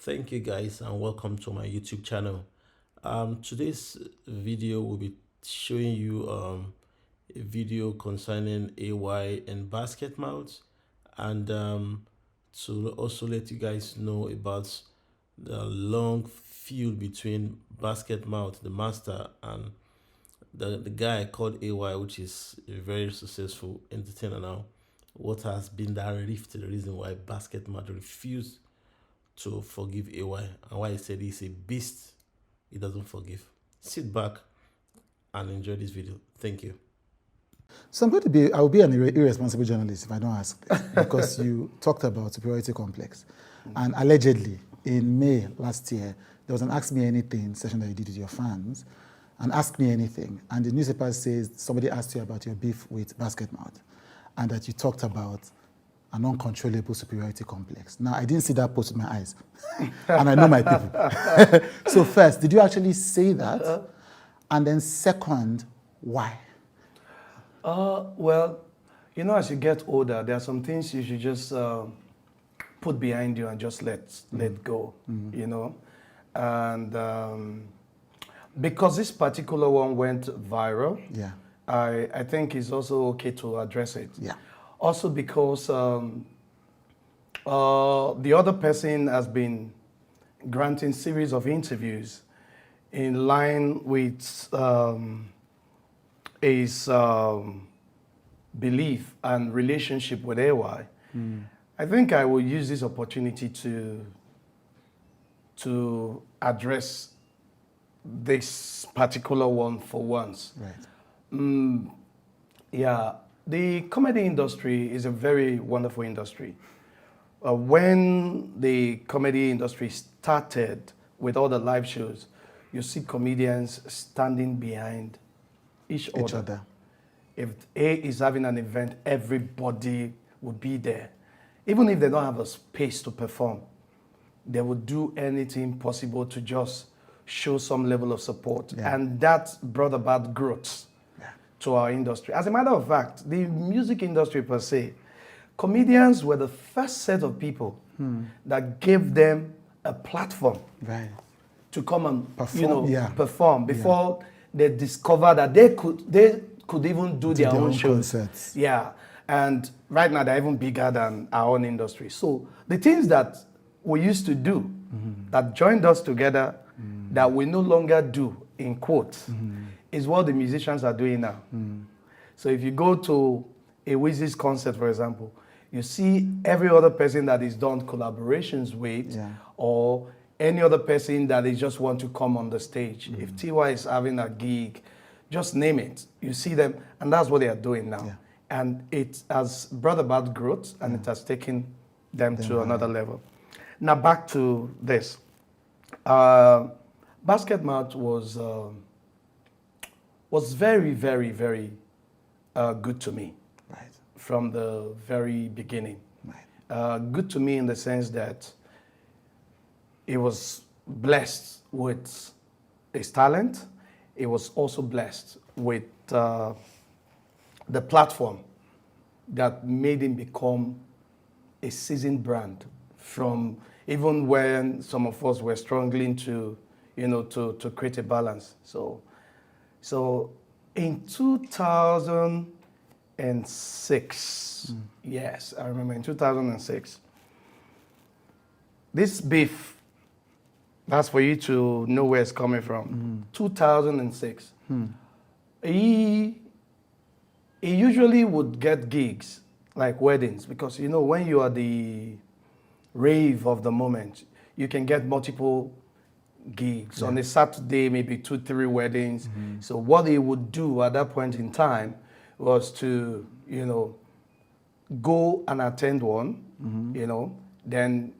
Thank you guys and welcome to my YouTube channel. Today's video will be showing you a video concerning AY and Basketmouth, and to also let you guys know about the long feud between Basketmouth, the master, and the guy called AY, which is a very successful entertainer now. What has been that rift, the reason why Basketmouth refused to forgive AY, and why he said he's a beast, he doesn't forgive. Sit back and enjoy this video. Thank you. So I will be an irresponsible journalist if I don't ask, because you talked about superiority complex. And allegedly, in May last year, there was an Ask Me Anything session that you did with your fans, and Ask Me Anything. And the newspaper says somebody asked you about your beef with Basketmouth, and that you talked about an uncontrollable superiority complex. Now, I didn't see that post with my eyes, and I know my people. So first, did you actually say that? And then second, why? Well, as you get older, there are some things you should just put behind you and just let go, And because this particular one went viral, Yeah. I think it's also okay to address it. Yeah. Also because the other person has been granting series of interviews in line with his belief and relationship with AY. I think I will use this opportunity to address this particular one for once. Right. Yeah, the comedy industry is a very wonderful industry. When the comedy industry started with all the live shows, you see comedians standing behind each other. If A is having an event, everybody will be there. Even if they don't have a space to perform, they will do anything possible to just show some level of support. Yeah. And that brought about growth to our industry. As a matter of fact, the music industry per se, comedians were the first set of people that gave them a platform to come and perform before they discovered that they could even do their own shows. Concerts. Yeah, and right now they're even bigger than our own industry. So the things that we used to do that joined us together that we no longer do, in quotes, is what the musicians are doing now. So if you go to a Wizzy's concert, for example, you see every other person that is done collaborations with, or any other person that they just want to come on the stage. If TY is having a gig, just name it. You see them, and that's what they are doing now. Yeah. And it has brought about growth, and it has taken them to another level. Now back to this. Basketmouth was very, very, very good to me from the very beginning. Good to me in the sense that he was blessed with his talent. He was also blessed with the platform that made him become a seasoned brand, from even when some of us were struggling to create a balance. So in 2006, yes, I remember in 2006, this beef, that's for you to know where it's coming from. 2006, he usually would get gigs like weddings, because when you are the rave of the moment, you can get multiple gigs. On a Saturday, maybe 2-3 weddings. So what he would do at that point in time was to go and attend one, then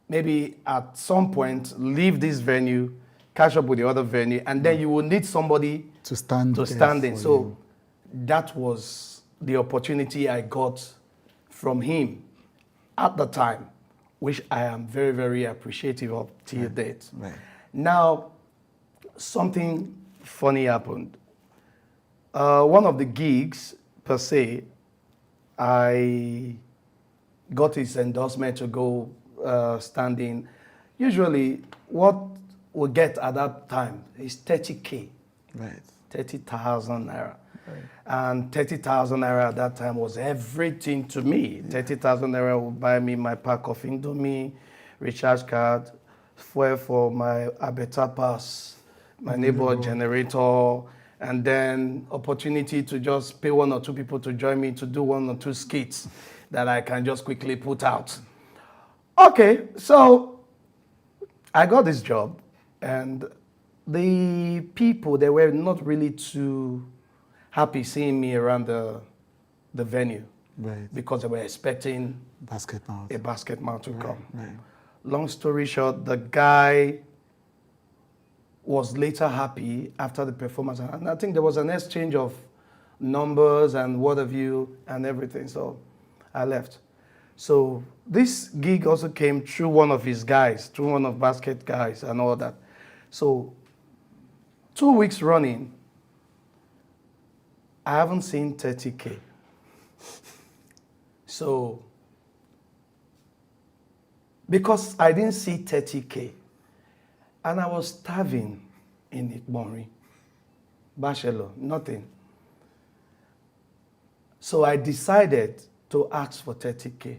maybe at some point leave this venue, catch up with the other venue, and then you will need somebody to stand in. So that was the opportunity I got from him at the time, which I am very, very appreciative of till date. Now, something funny happened. One of the gigs, per se, I got his endorsement to go stand in. usually what we get at that time is 30K, Right. 30,000 naira. And 30,000 naira at that time was everything to me. 30,000 naira would buy me my pack of Indomie, recharge card, fuel for my Abeta pass, my neighbor generator, and then opportunity to just pay one or two people to join me to do one or two skits that I can just quickly put out. Okay, so I got this job, and the people, they were not really too happy seeing me around the venue, Right. because they were expecting Basketmouth. a Basketmouth to come. Right. Long story short, the guy was later happy after the performance, and I think there was an exchange of numbers and what have you and everything. So I left. So this gig also came through one of his guys, through one of Basket guys and all that. So 2 weeks running, I haven't seen 30K. So because I didn't see 30K, and I was starving in Ikbonri, Bachelor, nothing. So I decided to ask for 30K.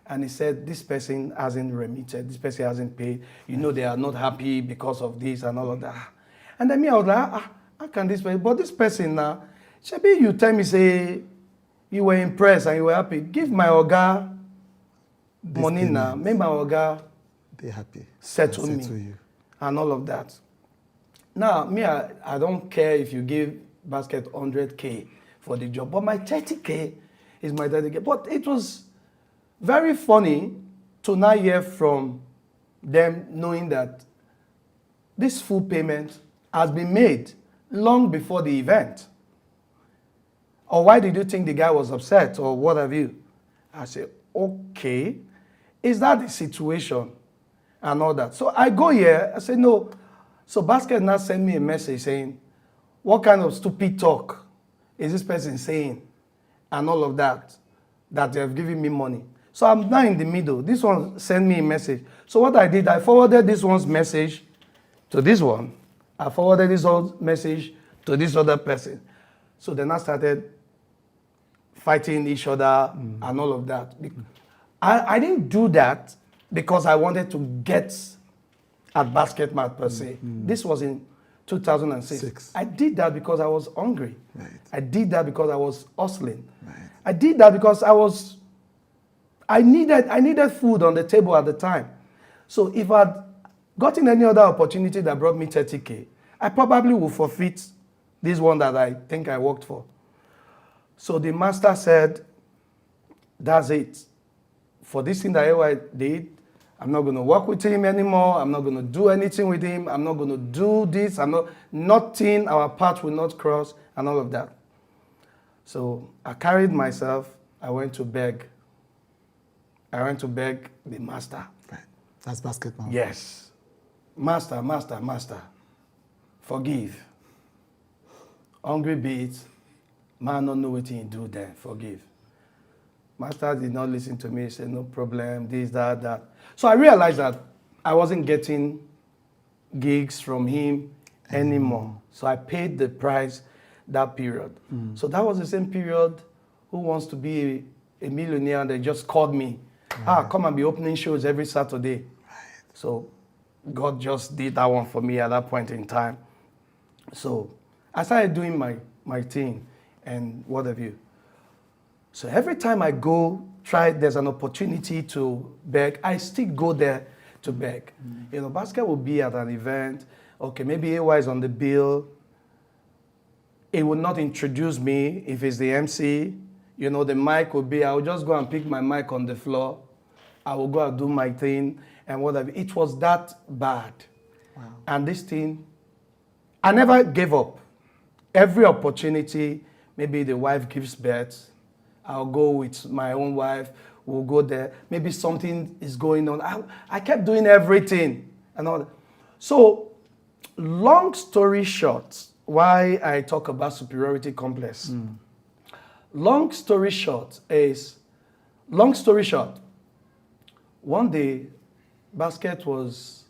And he said, this person hasn't remitted, this person hasn't paid. You know, they are not happy because of this and all of that. And then me, I was like, how can this person? But this person now, Shebi, you tell me, say, you were impressed and you were happy. Give my Oga money now. Make my Oga They're happy. settle They'll me. you. And all of that. Now, me, I don't care if you give Basket 100K for the job, but my 30K is my 30K. But it was very funny to now hear from them knowing that this full payment has been made long before the event. Or why did you think the guy was upset or what have you? I said, okay, is that the situation? And all that. So I go here, I say, no. So Basket now sent me a message saying, what kind of stupid talk is this person saying? And all of that they have given me money. So I'm now in the middle. This one sent me a message. So what I did, I forwarded this one's message to this one. I forwarded this one's message to this other person. So then I started fighting each other and all of that. I didn't do that because I wanted to get at Basketmouth per se. This was in 2006. I did that because I was hungry. Right. I did that because I was hustling. Right. I did that because I needed food on the table at the time. So if I'd gotten any other opportunity that brought me 30K, I probably would forfeit this one that I think I worked for. So the master said, that's it. For this thing that I did, I'm not going to work with him anymore. I'm not going to do anything with him. I'm not going to do this. Nothing, our path will not cross and all of that. So I carried myself. I went to beg. I went to beg the master. Right. That's Basketmouth. Yes. Master, master, master. Forgive. Hungry beats. Man don't know what he do then. Forgive. Master did not listen to me. He said, no problem, this, that. So I realized that I wasn't getting gigs from him anymore. So I paid the price that period. So that was the same period Who Wants to Be a Millionaire, and they just called me. Come and be opening shows every Saturday. So God just did that one for me at that point in time. So I started doing my thing and what have you. So every time I go, there's an opportunity to beg, I still go there to beg. You know, Basket will be at an event. Okay, maybe AY is on the bill. It will not introduce me if it's the MC. You know, the mic will be, I will just go and pick my mic on the floor. I will go and do my thing and whatever. It was that bad. Wow. And this thing, I never gave up. Every opportunity, maybe the wife gives birth, I'll go with my own wife, we'll go there. Maybe something is going on. I kept doing everything and all that. So, long story short, why I talk about superiority complex. Long story short, one day Basket was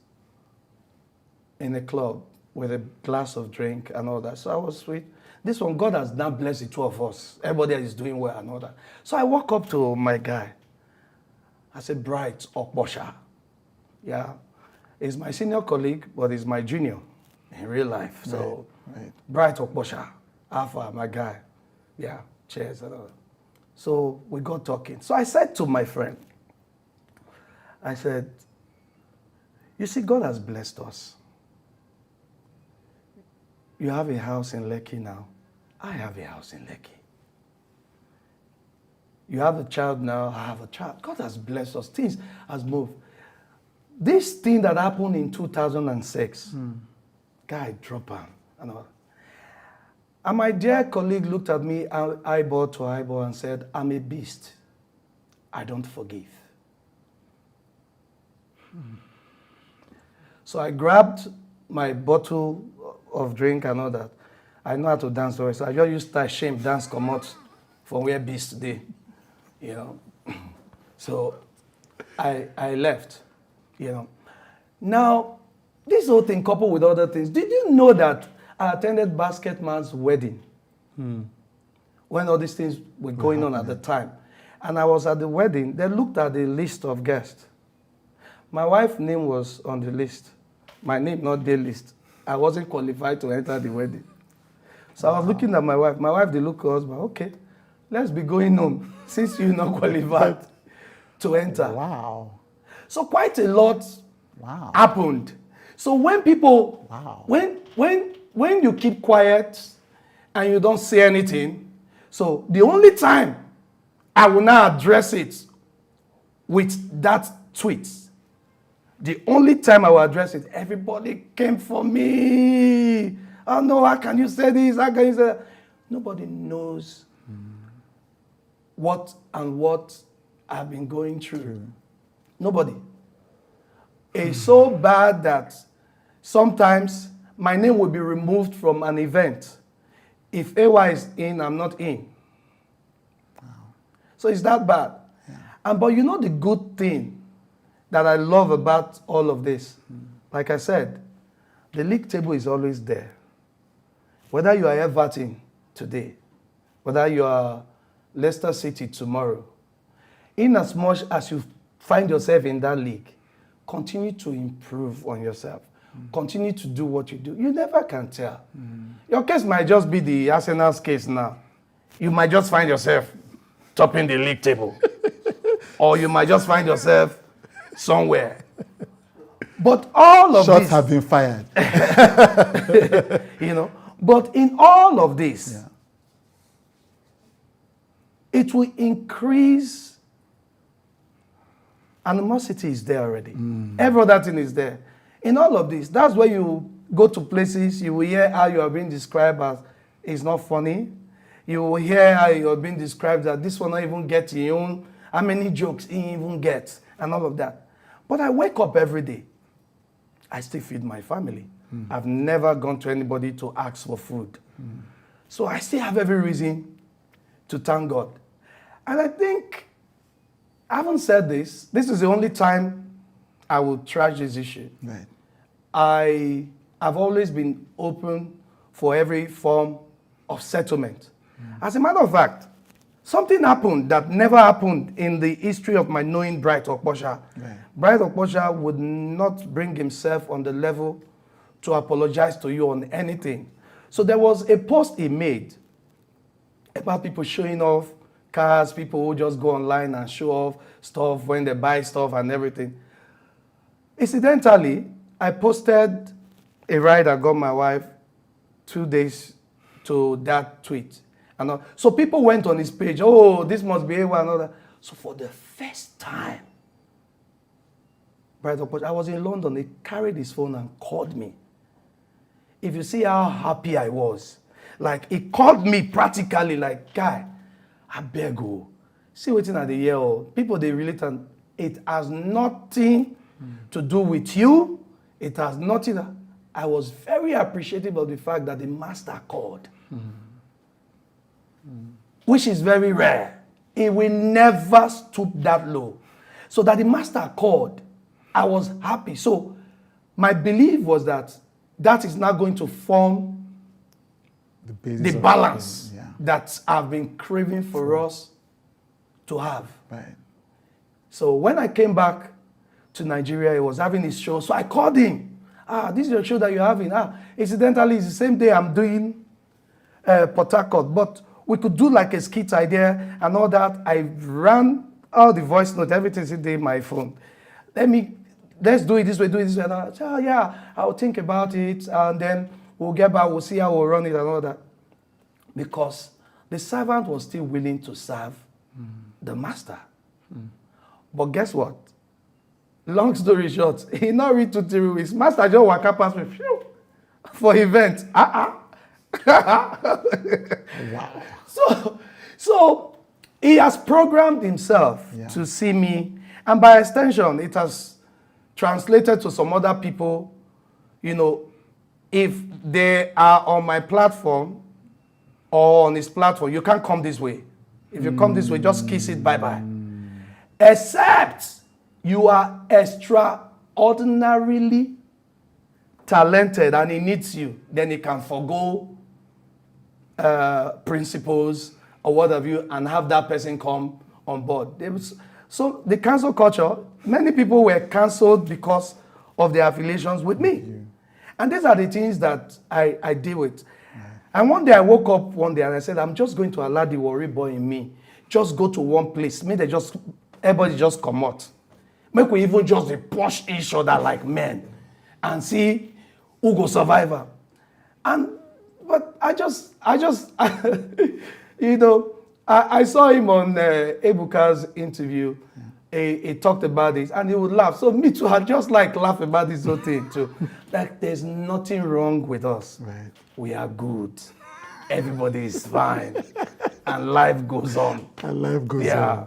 in a club with a glass of drink and all that. So I was sweet. This one, God has now blessed the two of us. Everybody is doing well and all that. So I walk up to my guy. I said, Bright Okbosha. Yeah. He's my senior colleague, but he's my junior in real life. So, Right. Bright Okbosha, Alpha, my guy. Yeah, cheers and all that. So we got talking. So I said to my friend, I said, you see, God has blessed us. You have a house in Lekki now. I have a house in Lekki. You have a child now. I have a child. God has blessed us. Things has moved. This thing that happened in 2006, guy drop him. And my dear colleague looked at me eyeball to eyeball and said, I'm a beast. I don't forgive. So I grabbed my bottle of drink and all that. I know how to dance very well. So I just used that shame dance come out from where beast today. You know. So I left. You know. Now, this whole thing coupled with other things. Did you know that I attended Basketmouth's wedding? When all these things were going on at the time. And I was at the wedding. They looked at the list of guests. My wife's name was on the list. My name, not the list. I wasn't qualified to enter the wedding. So I was looking at my wife. My wife, they look at us, but okay, let's be going home since you're not qualified to enter. Wow. So quite a lot Wow. happened. So when people, Wow. when you keep quiet and you don't say anything, so the only time I will now address it with that tweet, the only time I will address it, everybody came for me. Oh no, how can you say this? How can you say that? Nobody knows what I've been going through. Nobody. It's so bad that sometimes my name will be removed from an event. If AY is in, I'm not in. Wow. So it's that bad. Yeah. But you know the good thing that I love about all of this? Like I said, the league table is always there. Whether you are Everton today, whether you are Leicester City tomorrow, in as much as you find yourself in that league, continue to improve on yourself. Continue to do what you do. You never can tell. Your case might just be the Arsenal's case now. You might just find yourself topping the league table. Or you might just find yourself somewhere. But all of Shots this have been fired. you know, but in all of this, it will increase. Animosity is there already. Every other thing is there. In all of this, that's where you go to places, you will hear how you are being described as it's not funny. You will hear how you are being described that this will not even get your own, how many jokes he even gets, and all of that. But I wake up every day. I still feed my family. I've never gone to anybody to ask for food. So I still have every reason to thank God. And I think, I haven't said this. This is the only time I will trash this issue. Right. I have always been open for every form of settlement. As a matter of fact, something happened that never happened in the history of my knowing Bright Okbosha. Right. Bright Okbosha would not bring himself on the level to apologize to you on anything. So there was a post he made about people showing off cars, people who just go online and show off stuff when they buy stuff and everything. Incidentally, I posted a ride I got my wife 2 days to that tweet. And so people went on his page, oh, this must be A1 and all that. So for the first time, I was in London, he carried his phone and called me. If you see how happy I was, like he called me practically like, guy, I beg you, see what's in the year. People, they relate and it has nothing to do with you. It has nothing. I was very appreciative of the fact that the master called, which is very rare. He will never stoop that low. So that the master called, I was happy. So my belief was that that is not going to form The basis the of balance yeah. that I've been craving for us to have. Right. So when I came back to Nigeria, he was having his show. So I called him. This is your show that you're having. Incidentally, it's the same day I'm doing Port Harcourt, but we could do like a skit idea and all that. I ran all the voice note, everything's in my phone. Let's do it this way, do it this way. And I said, oh yeah, I'll think about it, and then we'll get back, we'll see how we'll run it and all that. Because the servant was still willing to serve the master. But guess what? Long story short, he not read 2-3 weeks. Master just waka pass me phew, for event. Wow. So he has programmed himself to see me, and by extension, it has translated to some other people. You know, if they are on my platform or on his platform, you can't come this way. If you come this way, just kiss it, bye-bye. Except you are extraordinarily talented and he needs you, then he can forgo principles or what have you and have that person come on board. So the cancel culture, many people were canceled because of their affiliations with me. And these are the things that I deal with. And one day I woke up one day and I said, I'm just going to allow the worry boy in me just go to one place. Everybody just come out. Make we even just push each other like men and see who go survive. But I just you know, I saw him on Ebuka's interview. He talked about this and he would laugh. So me too, I just like laugh about this whole thing too. Like there's nothing wrong with us. Right. We are good. Everybody is fine. And life goes on. And life goes on. Yeah.